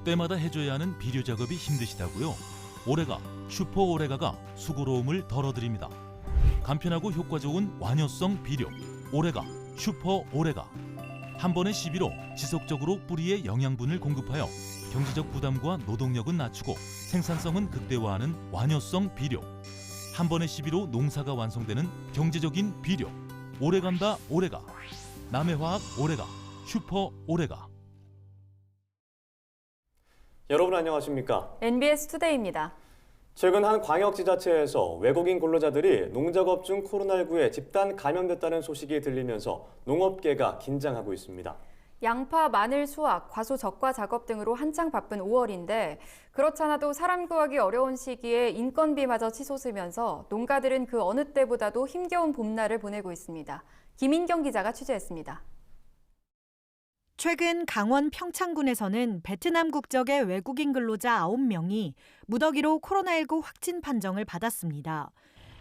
때마다 해줘야 하는 비료 작업이 힘드시다고요? 오레가, 슈퍼 오레가가 수고로움을 덜어드립니다. 간편하고 효과 좋은 완효성 비료, 오레가, 슈퍼 오레가. 한 번의 시비로 지속적으로 뿌리에 영양분을 공급하여 경제적 부담과 노동력은 낮추고 생산성은 극대화하는 완효성 비료. 한 번의 시비로 농사가 완성되는 경제적인 비료. 오래간다 오레가. 남해화학 오레가, 슈퍼 오레가. 여러분 안녕하십니까? NBS 투데이입니다. 최근 한 광역지자체에서 외국인 근로자들이 농작업 중 코로나19에 집단 감염됐다는 소식이 들리면서 농업계가 긴장하고 있습니다. 양파, 마늘 수확, 과수 적과 작업 등으로 한창 바쁜 5월인데 그렇잖아도 사람 구하기 어려운 시기에 인건비마저 치솟으면서 농가들은 그 어느 때보다도 힘겨운 봄날을 보내고 있습니다. 김인경 기자가 취재했습니다. 최근 강원 평창군에서는 베트남 국적의 외국인 근로자 9명이 무더기로 코로나19 확진 판정을 받았습니다.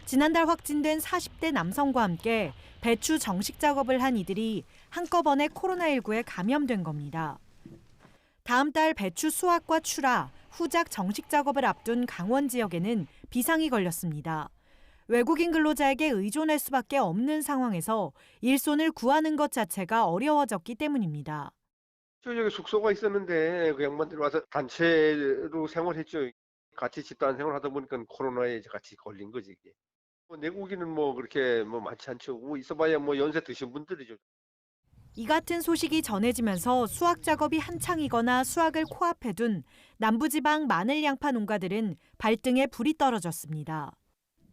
지난달 확진된 40대 남성과 함께 배추 정식 작업을 한 이들이 한꺼번에 코로나19에 감염된 겁니다. 다음 달 배추 수확과 출하, 후작 정식 작업을 앞둔 강원 지역에는 비상이 걸렸습니다. 외국인 근로자에게 의존할 수밖에 없는 상황에서 일손을 구하는 것 자체가 어려워졌기 때문입니다. 여기 숙소가 있었는데 그 양반들이 와서 단체로 생활했죠. 같이 집단 생활하다 보니까 코로나에 같이 걸린 거지 이게. 내국인은 그렇게 많지 않죠. 있어봐야 연세 드신 분들이죠. 이 같은 소식이 전해지면서 수확 작업이 한창이거나 수확을 코앞에 둔 남부지방 마늘 양파 농가들은 발등에 불이 떨어졌습니다.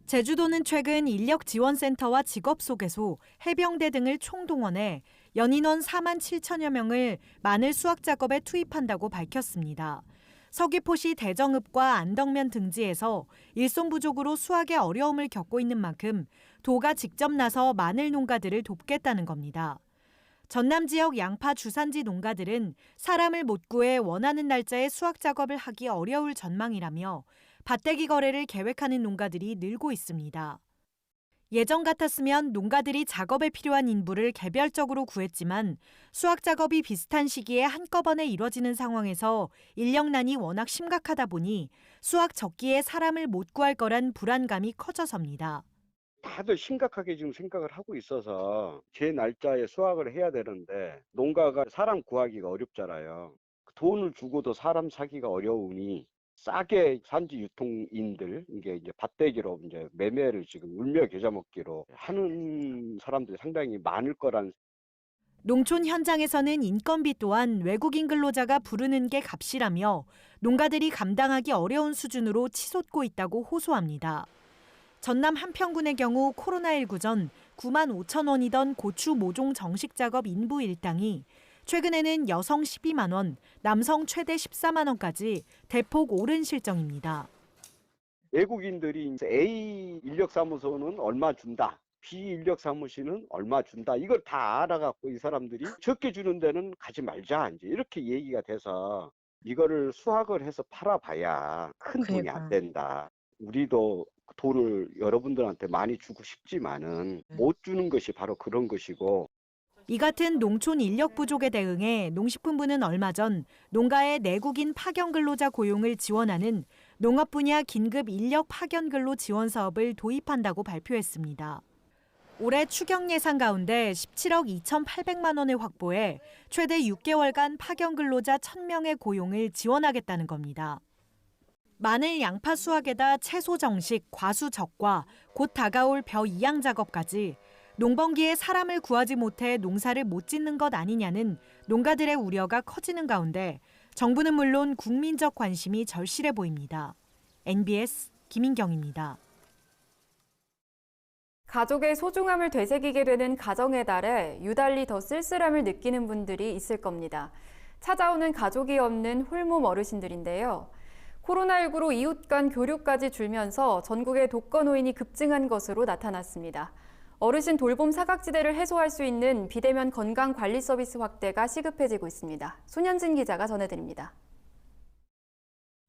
제주도는 최근 인력지원센터와 직업소개소, 해병대 등을 총동원해 연인원 4만 7천여 명을 마늘 수확 작업에 투입한다고 밝혔습니다. 서귀포시 대정읍과 안덕면 등지에서 일손 부족으로 수확에 어려움을 겪고 있는 만큼 도가 직접 나서 마늘 농가들을 돕겠다는 겁니다. 전남 지역 양파 주산지 농가들은 사람을 못 구해 원하는 날짜에 수확 작업을 하기 어려울 전망이라며 밭대기 거래를 계획하는 농가들이 늘고 있습니다. 예전 같았으면 농가들이 작업에 필요한 인부를 개별적으로 구했지만 수확 작업이 비슷한 시기에 한꺼번에 이뤄지는 상황에서 인력난이 워낙 심각하다 보니 수확 적기에 사람을 못 구할 거란 불안감이 커져서입니다. 다들 심각하게 지금 생각을 하고 있어서 제 날짜에 수확을 해야 되는데 농가가 사람 구하기가 어렵잖아요. 돈을 주고도 사람 사기가 어려우니 싸게 산지 유통인들 이게 이제 밭대기로 이제 매매를 지금 울며 겨자 먹기로 하는 사람들이 상당히 많을 거란. 농촌 현장에서는 인건비 또한 외국인 근로자가 부르는 게 값이라며 농가들이 감당하기 어려운 수준으로 치솟고 있다고 호소합니다. 전남 한평군의 경우 코로나19 전 9만 5천 원이던 고추 모종 정식 작업 인부 일당이 최근에는 여성 12만 원, 남성 최대 14만 원까지 대폭 오른 실정입니다. 외국인들이 A 인력사무소는 얼마 준다, B 인력사무소는 얼마 준다, 이걸 다 알아갖고 이 사람들이 적게 주는 데는 가지 말자 이제 이렇게 얘기가 돼서 이거를 수확을 해서 팔아봐야 큰 돈이 안 된다. 우리도 돈을 여러분들한테 많이 주고 싶지만은 못 주는 것이 바로 그런 것이고. 이 같은 농촌 인력 부족에 대응해 농식품부는 얼마 전 농가의 내국인 파견 근로자 고용을 지원하는 농업 분야 긴급 인력 파견 근로 지원 사업을 도입한다고 발표했습니다. 올해 추경 예산 가운데 17억 2,800만 원을 확보해 최대 6개월간 파견 근로자 1,000명의 고용을 지원하겠다는 겁니다. 마늘 양파 수확에다 채소 정식, 과수 적과, 곧 다가올 벼 이양 작업까지 농번기에 사람을 구하지 못해 농사를 못 짓는 것 아니냐는 농가들의 우려가 커지는 가운데 정부는 물론 국민적 관심이 절실해 보입니다. NBS 김인경입니다. 가족의 소중함을 되새기게 되는 가정의 달에 유달리 더 쓸쓸함을 느끼는 분들이 있을 겁니다. 찾아오는 가족이 없는 홀몸 어르신들인데요. 코로나19로 이웃 간 교류까지 줄면서 전국의 독거노인이 급증한 것으로 나타났습니다. 어르신 돌봄 사각지대를 해소할 수 있는 비대면 건강관리 서비스 확대가 시급해지고 있습니다. 손현진 기자가 전해드립니다.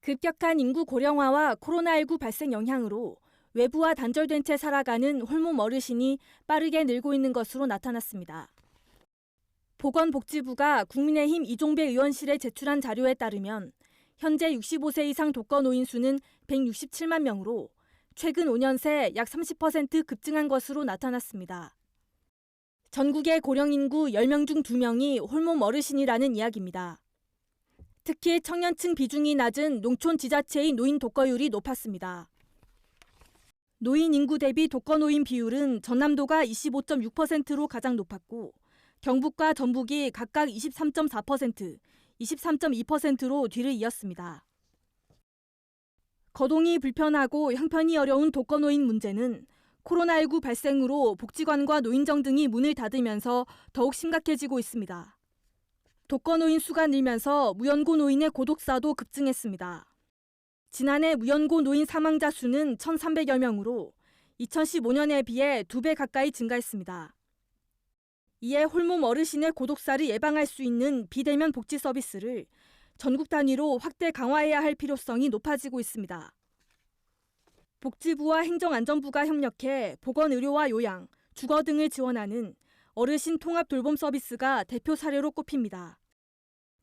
급격한 인구 고령화와 코로나19 발생 영향으로 외부와 단절된 채 살아가는 홀몸 어르신이 빠르게 늘고 있는 것으로 나타났습니다. 보건복지부가 국민의힘 이종배 의원실에 제출한 자료에 따르면 현재 65세 이상 독거 노인 수는 167만 명으로 최근 5년 새 약 30% 급증한 것으로 나타났습니다. 전국의 고령 인구 10명 중 2명이 홀몸 어르신이라는 이야기입니다. 특히 청년층 비중이 낮은 농촌 지자체의 노인 독거율이 높았습니다. 노인 인구 대비 독거 노인 비율은 전남도가 25.6%로 가장 높았고 경북과 전북이 각각 23.4%, 23.2%로 뒤를 이었습니다. 거동이 불편하고 형편이 어려운 독거 노인 문제는 코로나19 발생으로 복지관과 노인정 등이 문을 닫으면서 더욱 심각해지고 있습니다. 독거 노인 수가 늘면서 무연고 노인의 고독사도 급증했습니다. 지난해 무연고 노인 사망자 수는 1,300여 명으로 2015년에 비해 2배 가까이 증가했습니다. 이에 홀몸 어르신의 고독사를 예방할 수 있는 비대면 복지 서비스를 전국 단위로 확대 강화해야 할 필요성이 높아지고 있습니다. 복지부와 행정안전부가 협력해 보건의료와 요양, 주거 등을 지원하는 어르신 통합 돌봄 서비스가 대표 사례로 꼽힙니다.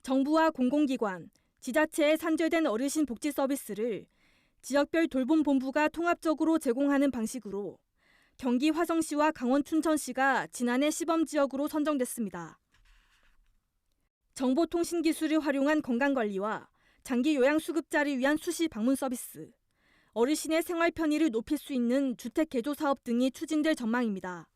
정부와 공공기관, 지자체에 산재된 어르신 복지 서비스를 지역별 돌봄본부가 통합적으로 제공하는 방식으로 경기 화성시와 강원 춘천시가 지난해 시범지역으로 선정됐습니다. 정보통신기술을 활용한 건강관리와 장기 요양수급자를 위한 수시 방문 서비스, 어르신의 생활 편의를 높일 수 있는 주택 개조 사업 등이 추진될 전망입니다.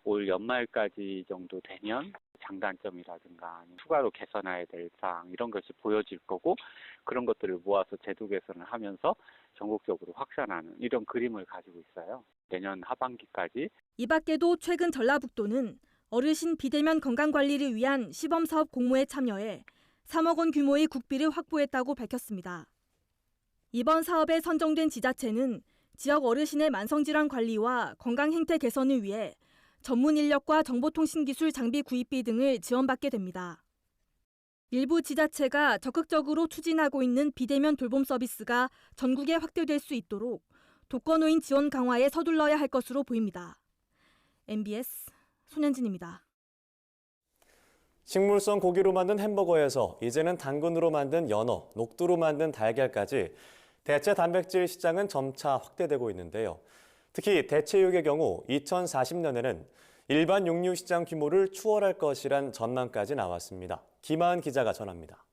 올 연말까지 정도 되면 장단점이라든가 추가로 개선해야 될 사항 이런 것이 보여질 거고 그런 것들을 모아서 제도 개선을 하면서 전국적으로 확산하는 이런 그림을 가지고 있어요. 내년 하반기까지. 이 밖에도 최근 전라북도는 어르신 비대면 건강관리를 위한 시범사업 공모에 참여해 3억 원 규모의 국비를 확보했다고 밝혔습니다. 이번 사업에 선정된 지자체는 지역 어르신의 만성질환 관리와 건강 행태 개선을 위해 전문 인력과 정보통신기술 장비 구입비 등을 지원받게 됩니다. 일부 지자체가 적극적으로 추진하고 있는 비대면 돌봄 서비스가 전국에 확대될 수 있도록 독거노인 지원 강화에 서둘러야 할 것으로 보입니다. MBS 손현진입니다. 식물성 고기로 만든 햄버거에서 이제는 당근으로 만든 연어, 녹두로 만든 달걀까지 대체 단백질 시장은 점차 확대되고 있는데요. 특히 대체육의 경우 2040년에는 일반 육류 시장 규모를 추월할 것이란 전망까지 나왔습니다. 김하은 기자가 전합니다.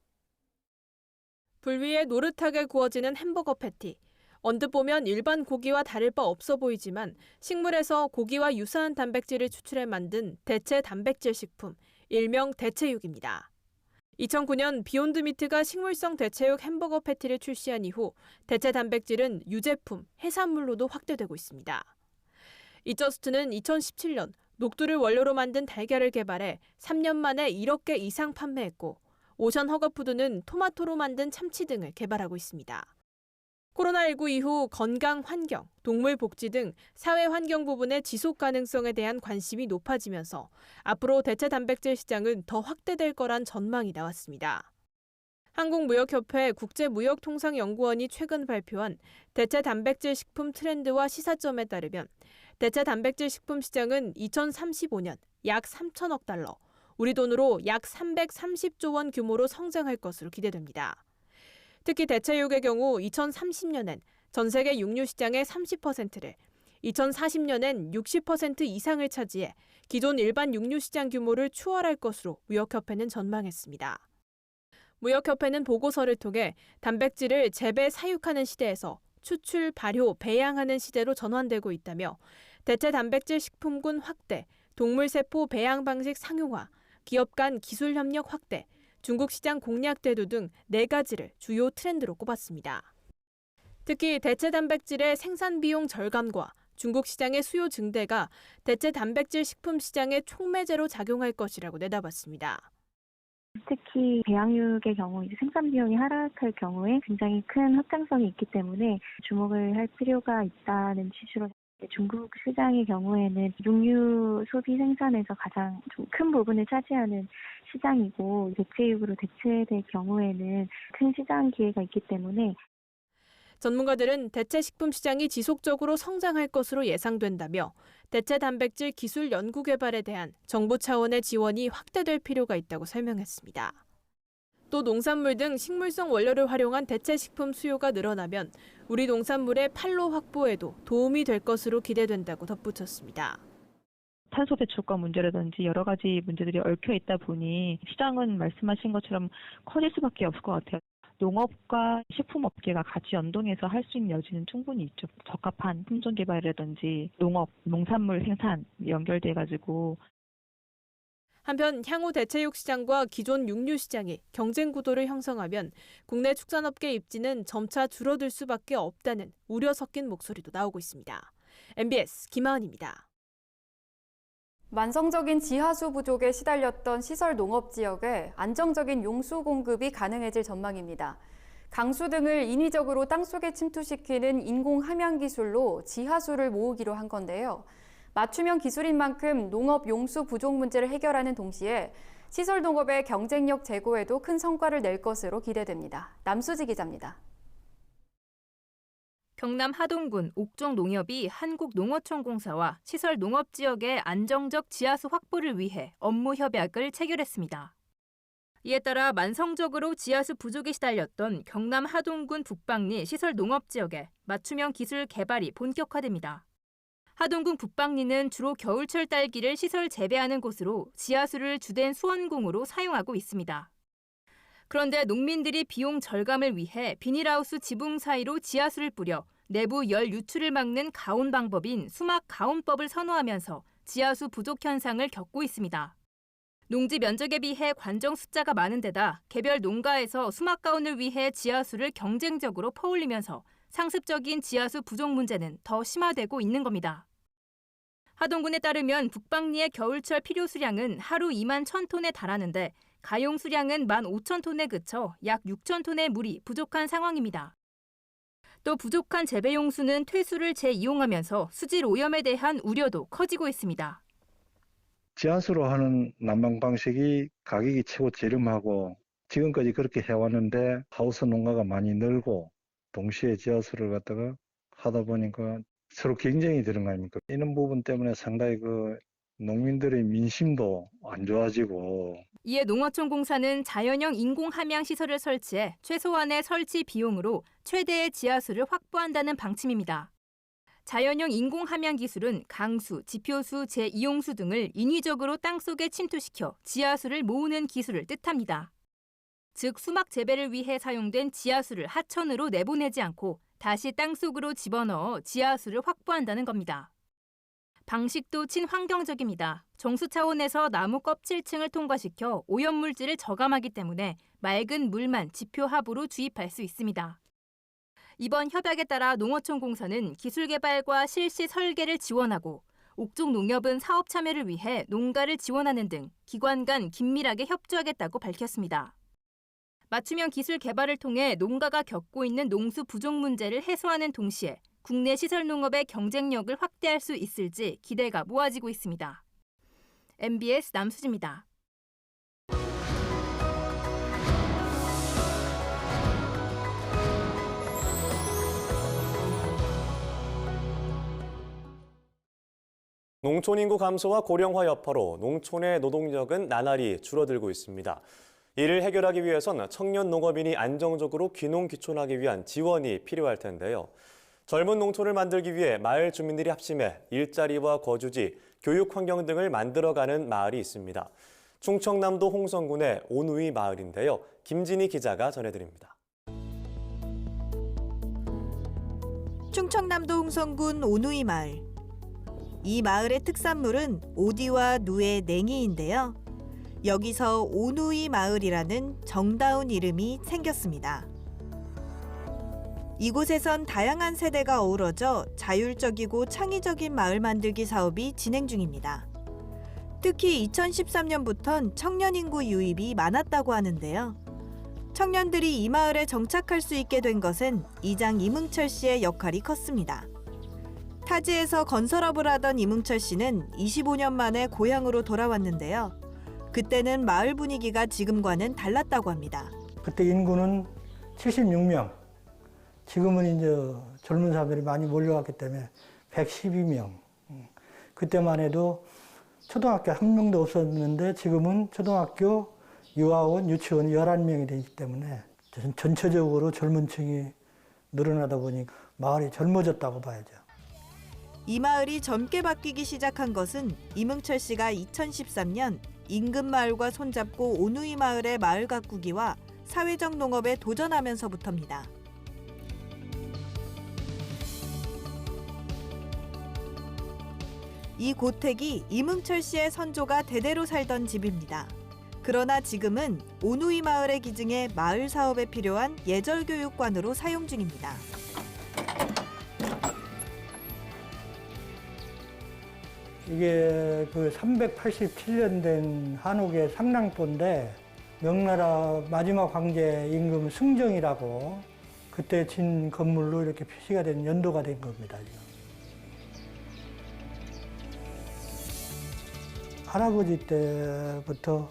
불 위에 노릇하게 구워지는 햄버거 패티. 언뜻 보면 일반 고기와 다를 바 없어 보이지만 식물에서 고기와 유사한 단백질을 추출해 만든 대체 단백질 식품, 일명 대체육입니다. 2009년 비욘드 미트가 식물성 대체육 햄버거 패티를 출시한 이후 대체 단백질은 유제품, 해산물로도 확대되고 있습니다. 이저스트는 2017년 녹두를 원료로 만든 달걀을 개발해 3년 만에 1억 개 이상 판매했고 오션 허거푸드는 토마토로 만든 참치 등을 개발하고 있습니다. 코로나19 이후 건강, 환경, 동물 복지 등 사회 환경 부분의 지속 가능성에 대한 관심이 높아지면서 앞으로 대체 단백질 시장은 더 확대될 거란 전망이 나왔습니다. 한국무역협회 국제무역통상연구원이 최근 발표한 대체 단백질 식품 트렌드와 시사점에 따르면 대체 단백질 식품 시장은 2035년 약 3천억 달러, 우리 돈으로 약 330조 원 규모로 성장할 것으로 기대됩니다. 특히 대체육의 경우 2030년엔 전 세계 육류 시장의 30%를, 2040년엔 60% 이상을 차지해 기존 일반 육류 시장 규모를 추월할 것으로 무역협회는 전망했습니다. 무역협회는 보고서를 통해 단백질을 재배, 사육하는 시대에서 추출, 발효, 배양하는 시대로 전환되고 있다며 대체 단백질 식품군 확대, 동물세포 배양 방식 상용화, 기업 간 기술 협력 확대, 중국 시장 공략 대두 등 4가지를 주요 트렌드로 꼽았습니다. 특히 대체 단백질의 생산 비용 절감과 중국 시장의 수요 증대가 대체 단백질 식품 시장의 촉매제로 작용할 것이라고 내다봤습니다. 특히 배양육의 경우 생산 비용이 하락할 경우에 굉장히 큰 확장성이 있기 때문에 주목을 할 필요가 있다는 취지로 중국 시장의 경우에는 육류 소비 생산에서 가장 좀 큰 부분을 차지하는 시장이고 대체육으로 대체될 경우에는 큰 시장 기회가 있기 때문에 전문가들은 대체 식품 시장이 지속적으로 성장할 것으로 예상된다며 대체 단백질 기술 연구 개발에 대한 정부 차원의 지원이 확대될 필요가 있다고 설명했습니다. 또 농산물 등 식물성 원료를 활용한 대체 식품 수요가 늘어나면 우리 농산물의 판로 확보에도 도움이 될 것으로 기대된다고 덧붙였습니다. 탄소 배출권 문제라든지 여러 가지 문제들이 얽혀 있다 보니 시장은 말씀하신 것처럼 커질 수밖에 없을 것 같아요. 농업과 식품업계가 같이 연동해서 할 수 있는 여지는 충분히 있죠. 적합한 품종 개발이라든지 농업, 농산물 생산 연결돼가지고. 한편 향후 대체육 시장과 기존 육류 시장이 경쟁 구도를 형성하면 국내 축산업계 입지는 점차 줄어들 수밖에 없다는 우려 섞인 목소리도 나오고 있습니다. MBS 김하은입니다. 만성적인 지하수 부족에 시달렸던 시설 농업 지역에 안정적인 용수 공급이 가능해질 전망입니다. 강수 등을 인위적으로 땅속에 침투시키는 인공 함양 기술로 지하수를 모으기로 한 건데요. 맞춤형 기술인 만큼 농업 용수 부족 문제를 해결하는 동시에 시설 농업의 경쟁력 제고에도 큰 성과를 낼 것으로 기대됩니다. 남수지 기자입니다. 경남 하동군 옥종농협이 한국농어촌공사와 시설 농업지역의 안정적 지하수 확보를 위해 업무 협약을 체결했습니다. 이에 따라 만성적으로 지하수 부족에 시달렸던 경남 하동군 북방리 시설 농업지역에 맞춤형 기술 개발이 본격화됩니다. 하동군 북방리는 주로 겨울철 딸기를 시설 재배하는 곳으로 지하수를 주된 수원공으로 사용하고 있습니다. 그런데 농민들이 비용 절감을 위해 비닐하우스 지붕 사이로 지하수를 뿌려 내부 열 유출을 막는 가온 방법인 수막 가온법을 선호하면서 지하수 부족 현상을 겪고 있습니다. 농지 면적에 비해 관정 숫자가 많은 데다 개별 농가에서 수막 가온을 위해 지하수를 경쟁적으로 퍼올리면서 상습적인 지하수 부족 문제는 더 심화되고 있는 겁니다. 하동군에 따르면 북방리의 겨울철 필요 수량은 하루 2만 1,000톤에 달하는데 가용 수량은 15,000톤에 그쳐 약 6,000톤의 물이 부족한 상황입니다. 또 부족한 재배용수는 퇴수를 재이용하면서 수질 오염에 대한 우려도 커지고 있습니다. 지하수로 하는 난방 방식이 가격이 최고 저렴하고 지금까지 그렇게 해왔는데 하우스 농가가 많이 늘고 동시에 지하수를 갖다가 하다 보니까 서로 경쟁이 되는 거 아닙니까? 이런 부분 때문에 상당히 농민들의 민심도 안 좋아지고. 이에 농어촌공사는 자연형 인공 함양 시설을 설치해 최소한의 설치 비용으로 최대의 지하수를 확보한다는 방침입니다. 자연형 인공 함양 기술은 강수, 지표수, 재이용수 등을 인위적으로 땅속에 침투시켜 지하수를 모으는 기술을 뜻합니다. 즉 수막 재배를 위해 사용된 지하수를 하천으로 내보내지 않고 다시 땅속으로 집어넣어 지하수를 확보한다는 겁니다. 방식도 친환경적입니다. 정수 차원에서 나무 껍질층을 통과시켜 오염물질을 저감하기 때문에 맑은 물만 지표합으로 주입할 수 있습니다. 이번 협약에 따라 농어촌공사는 기술 개발과 실시 설계를 지원하고 옥종농협은 사업 참여를 위해 농가를 지원하는 등 기관 간 긴밀하게 협조하겠다고 밝혔습니다. 맞춤형 기술 개발을 통해 농가가 겪고 있는 농수 부족 문제를 해소하는 동시에 국내 시설 농업의 경쟁력을 확대할 수 있을지 기대가 모아지고 있습니다. MBS 남수지입니다. 농촌 인구 감소와 고령화 여파로 농촌의 노동력은 나날이 줄어들고 있습니다. 이를 해결하기 위해선 청년 농업인이 안정적으로 귀농귀촌하기 위한 지원이 필요할 텐데요. 젊은 농촌을 만들기 위해 마을 주민들이 합심해 일자리와 거주지, 교육 환경 등을 만들어가는 마을이 있습니다. 충청남도 홍성군의 오누이 마을인데요. 김진희 기자가 전해드립니다. 충청남도 홍성군 오누이 마을. 이 마을의 특산물은 오디와 누에 냉이인데요. 여기서 오누이 마을이라는 정다운 이름이 생겼습니다. 이곳에선 다양한 세대가 어우러져 자율적이고 창의적인 마을 만들기 사업이 진행 중입니다. 특히 2013년부턴 청년 인구 유입이 많았다고 하는데요. 청년들이 이 마을에 정착할 수 있게 된 것은 이장 이문철 씨의 역할이 컸습니다. 타지에서 건설업을 하던 이문철 씨는 25년 만에 고향으로 돌아왔는데요. 그때는 마을 분위기가 지금과는 달랐다고 합니다. 그때 인구는 76명. 지금은 이제 젊은 사람들이 많이 몰려왔기 때문에 112명. 그때만 해도 초등학교 한 명도 없었는데 지금은 초등학교 유아원, 유치원이 11명이 되기 때문에 전체적으로 젊은 층이 늘어나다 보니 마을이 젊어졌다고 봐야죠. 이 마을이 젊게 바뀌기 시작한 것은 이뭉철 씨가 2013년 인근 마을과 손잡고 오누이 마을의 마을 가꾸기와 사회적 농업에 도전하면서부터입니다. 이 고택이 이뭉철 씨의 선조가 대대로 살던 집입니다. 그러나 지금은 오누이 마을의 기증에 마을 사업에 필요한 예절교육관으로 사용 중입니다. 이게 그 387년 된 한옥의 상랑도인데 명나라 마지막 황제 임금 승정이라고 그때 진 건물로 이렇게 표시가 된 연도가 된 겁니다. 지금. 할아버지 때부터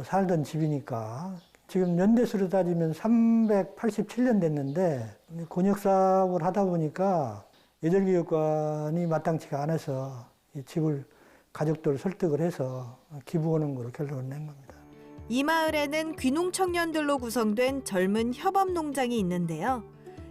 살던 집이니까 지금 연대수로 따지면 387년 됐는데 곤욕사업을 하다 보니까 예절교육관이 마땅치가 않아서 이 집을 가족들을 설득을 해서 기부원으로 결론을 낸 겁니다. 이 마을에는 귀농 청년들로 구성된 젊은 협업 농장이 있는데요.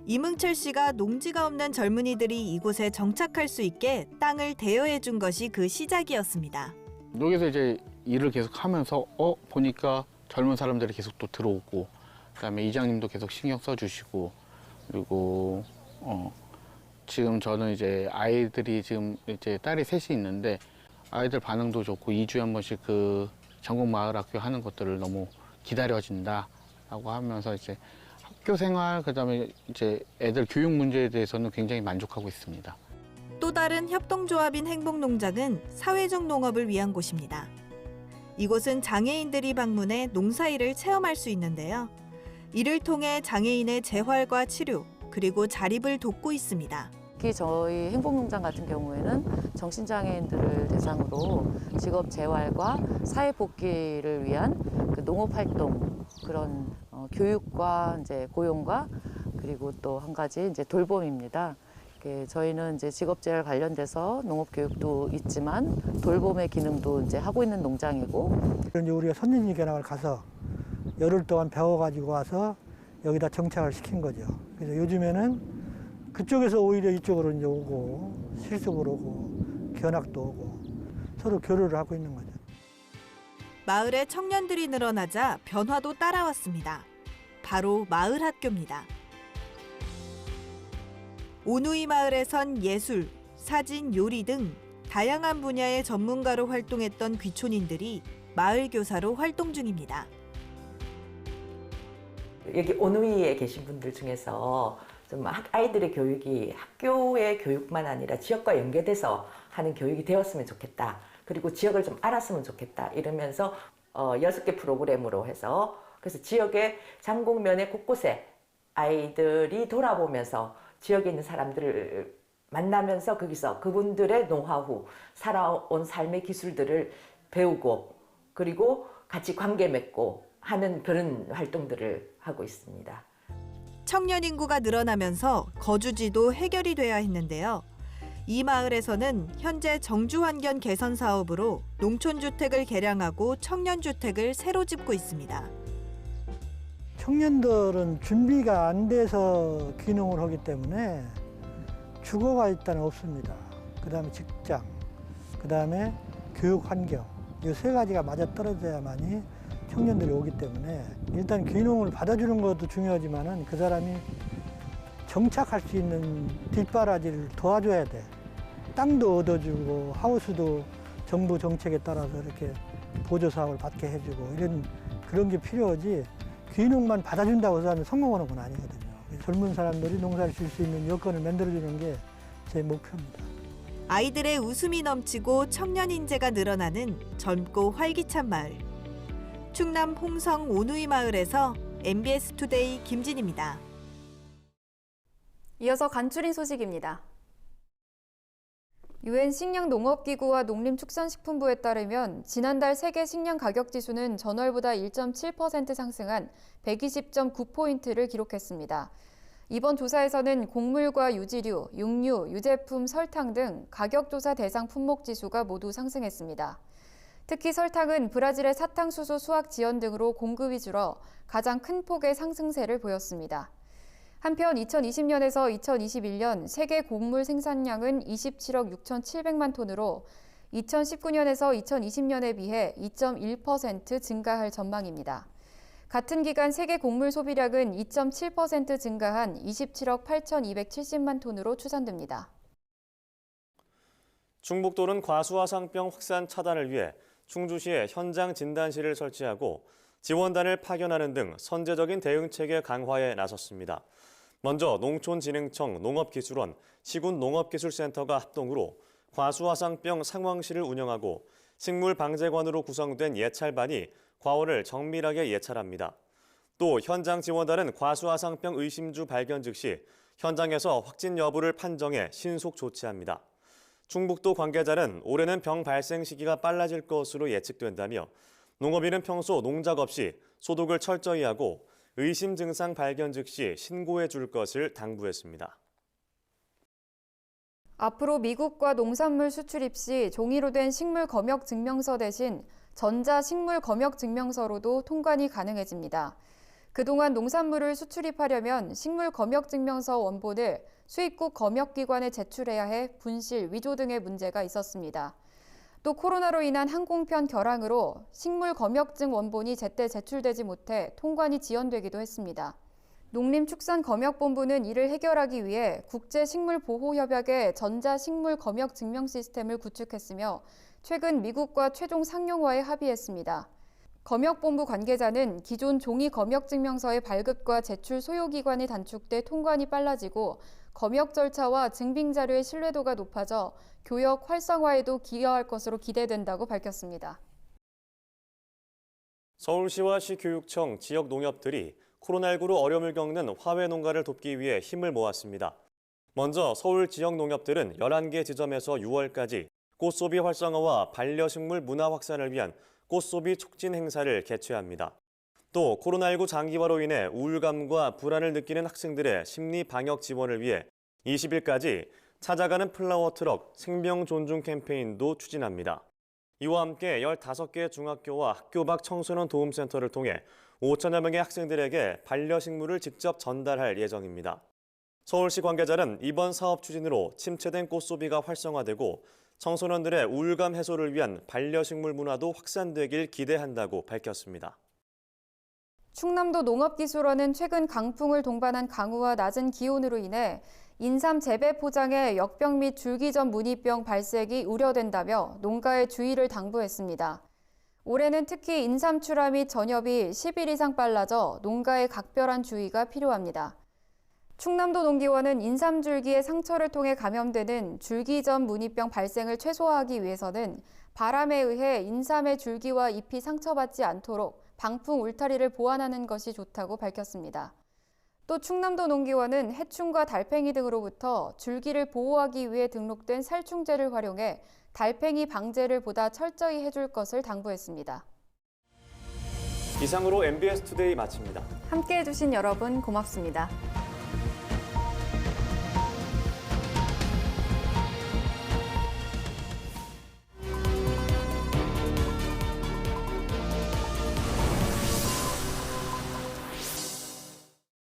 이뭉철 씨가 농지가 없는 젊은이들이 이곳에 정착할 수 있게 땅을 대여해 준 것이 그 시작이었습니다. 여기서 이제 일을 계속 하면서 보니까 젊은 사람들이 계속 또 들어오고 그다음에 이장님도 계속 신경 써주시고 그리고 지금 저는 이제 아이들이 지금 이제 딸이 셋이 있는데 아이들 반응도 좋고 2주에 한 번씩 그 전국마을학교 하는 것들을 너무 기다려진다라고 하면서 이제 학교 생활 그다음에 이제 애들 교육 문제에 대해서는 굉장히 만족하고 있습니다. 또 다른 협동조합인 행복농장은 사회적 농업을 위한 곳입니다. 이곳은 장애인들이 방문해 농사일을 체험할 수 있는데요. 이를 통해 장애인의 재활과 치료 그리고 자립을 돕고 있습니다. 특히 저희 행복농장 같은 경우에는 정신장애인들을 대상으로 직업 재활과 사회 복귀를 위한 그 농업 활동 그런 교육과 이제 고용과 그리고 또 한 가지 이제 돌봄입니다. 저희는 이제 직업 재활 관련돼서 농업 교육도 있지만 돌봄의 기능도 이제 하고 있는 농장이고. 이제 우리가 선진지 견학을 가서 열흘 동안 배워가지고 와서 여기다 정착을 시킨 거죠. 그래서 요즘에는 그쪽에서 오히려 이쪽으로 이제 오고 실습을 오고 견학도 오고 서로 교류를 하고 있는 거죠. 마을에 청년들이 늘어나자 변화도 따라왔습니다. 바로 마을 학교입니다. 오누이 마을에선 예술, 사진, 요리 등 다양한 분야의 전문가로 활동했던 귀촌인들이 마을 교사로 활동 중입니다. 여기 오누이에 계신 분들 중에서 좀 아이들의 교육이 학교의 교육만 아니라 지역과 연계돼서 하는 교육이 되었으면 좋겠다. 그리고 지역을 좀 알았으면 좋겠다. 이러면서 6개 프로그램으로 해서 그래서 지역의 장곡면의 곳곳에 아이들이 돌아보면서 지역에 있는 사람들을 만나면서 거기서 그분들의 노하우, 살아온 삶의 기술들을 배우고 그리고 같이 관계 맺고 하는 그런 활동들을 하고 있습니다. 청년 인구가 늘어나면서 거주지도 해결이 돼야 했는데요. 이 마을에서는 현재 정주환경 개선 사업으로 농촌주택을 개량하고 청년주택을 새로 짓고 있습니다. 청년들은 준비가 안 돼서 귀농을 하기 때문에 주거가 일단 없습니다. 그다음에 직장, 그다음에 교육 환경 이 세 가지가 맞아떨어져야만이 청년들이 오기 때문에 일단 귀농을 받아주는 것도 중요하지만은 그 사람이 정착할 수 있는 뒷바라지를 도와줘야 돼. 땅도 얻어주고 하우스도 정부 정책에 따라서 이렇게 보조 사업을 받게 해주고 이런 그런 게 필요하지. 귀농만 받아준다고 해서 성공하는 건 아니거든요. 젊은 사람들이 농사를 질 수 있는 여건을 만들어주는 게 제 목표입니다. 아이들의 웃음이 넘치고 청년 인재가 늘어나는 젊고 활기찬 마을. 충남 홍성 오누이 마을에서 MBS 투데이 김진입니다. 이어서 간추린 소식입니다. 유엔 식량농업기구와 농림축산식품부에 따르면 지난달 세계 식량 가격 지수는 전월보다 1.7% 상승한 120.9포인트를 기록했습니다. 이번 조사에서는 곡물과 유지류, 육류, 유제품, 설탕 등 가격 조사 대상 품목 지수가 모두 상승했습니다. 특히 설탕은 브라질의 사탕수수 수확 지연 등으로 공급이 줄어 가장 큰 폭의 상승세를 보였습니다. 한편 2020년에서 2021년 세계 곡물 생산량은 27억 6,700만 톤으로 2019년에서 2020년에 비해 2.1% 증가할 전망입니다. 같은 기간 세계 곡물 소비량은 2.7% 증가한 27억 8,270만 톤으로 추산됩니다. 충북도는 과수화상병 확산 차단을 위해 충주시에 현장 진단실을 설치하고 지원단을 파견하는 등 선제적인 대응체계 강화에 나섰습니다. 먼저 농촌진흥청 농업기술원, 시군농업기술센터가 합동으로 과수화상병 상황실을 운영하고 식물방재관으로 구성된 예찰반이 과원을 정밀하게 예찰합니다. 또 현장 지원단은 과수화상병 의심주 발견 즉시 현장에서 확진 여부를 판정해 신속 조치합니다. 충북도 관계자는 올해는 병 발생 시기가 빨라질 것으로 예측된다며 농업인은 평소 농작 없이 소독을 철저히 하고 의심 증상 발견 즉시 신고해 줄 것을 당부했습니다. 앞으로 미국과 농산물 수출입 시 종이로 된 식물 검역 증명서 대신 전자 식물 검역 증명서로도 통관이 가능해집니다. 그동안 농산물을 수출입하려면 식물 검역 증명서 원본을 수입국 검역기관에 제출해야 해 분실, 위조 등의 문제가 있었습니다. 또 코로나로 인한 항공편 결항으로 식물 검역증 원본이 제때 제출되지 못해 통관이 지연되기도 했습니다. 농림축산검역본부는 이를 해결하기 위해 국제식물보호협약의 전자식물검역 증명 시스템을 구축했으며 최근 미국과 최종 상용화에 합의했습니다. 검역본부 관계자는 기존 종이 검역증명서의 발급과 제출 소요기간이 단축돼 통관이 빨라지고 검역 절차와 증빙자료의 신뢰도가 높아져 교역 활성화에도 기여할 것으로 기대된다고 밝혔습니다. 서울시와 시교육청, 지역 농협들이 코로나19로 어려움을 겪는 화훼 농가를 돕기 위해 힘을 모았습니다. 먼저 서울 지역 농협들은 11개 지점에서 6월까지 꽃소비 활성화와 반려식물 문화 확산을 위한 꽃소비 촉진 행사를 개최합니다. 또 코로나19 장기화로 인해 우울감과 불안을 느끼는 학생들의 심리 방역 지원을 위해 20일까지 찾아가는 플라워 트럭 생명 존중 캠페인도 추진합니다. 이와 함께 15개 중학교와 학교 밖 청소년 도움센터를 통해 5천여 명의 학생들에게 반려식물을 직접 전달할 예정입니다. 서울시 관계자는 이번 사업 추진으로 침체된 꽃소비가 활성화되고 청소년들의 우울감 해소를 위한 반려식물 문화도 확산되길 기대한다고 밝혔습니다. 충남도 농업기술원은 최근 강풍을 동반한 강우와 낮은 기온으로 인해 인삼 재배 포장에 역병 및 줄기전 무늬병 발생이 우려된다며 농가에 주의를 당부했습니다. 올해는 특히 인삼 출하 및 전엽이 10일 이상 빨라져 농가에 각별한 주의가 필요합니다. 충남도 농기원은 인삼 줄기의 상처를 통해 감염되는 줄기전 무늬병 발생을 최소화하기 위해서는 바람에 의해 인삼의 줄기와 잎이 상처받지 않도록 방풍 울타리를 보완하는 것이 좋다고 밝혔습니다. 또 충남도 농기원은 해충과 달팽이 등으로부터 줄기를 보호하기 위해 등록된 살충제를 활용해 달팽이 방제를 보다 철저히 해줄 것을 당부했습니다. 이상으로 MBS 투데이 마칩니다. 함께해 주신 여러분 고맙습니다.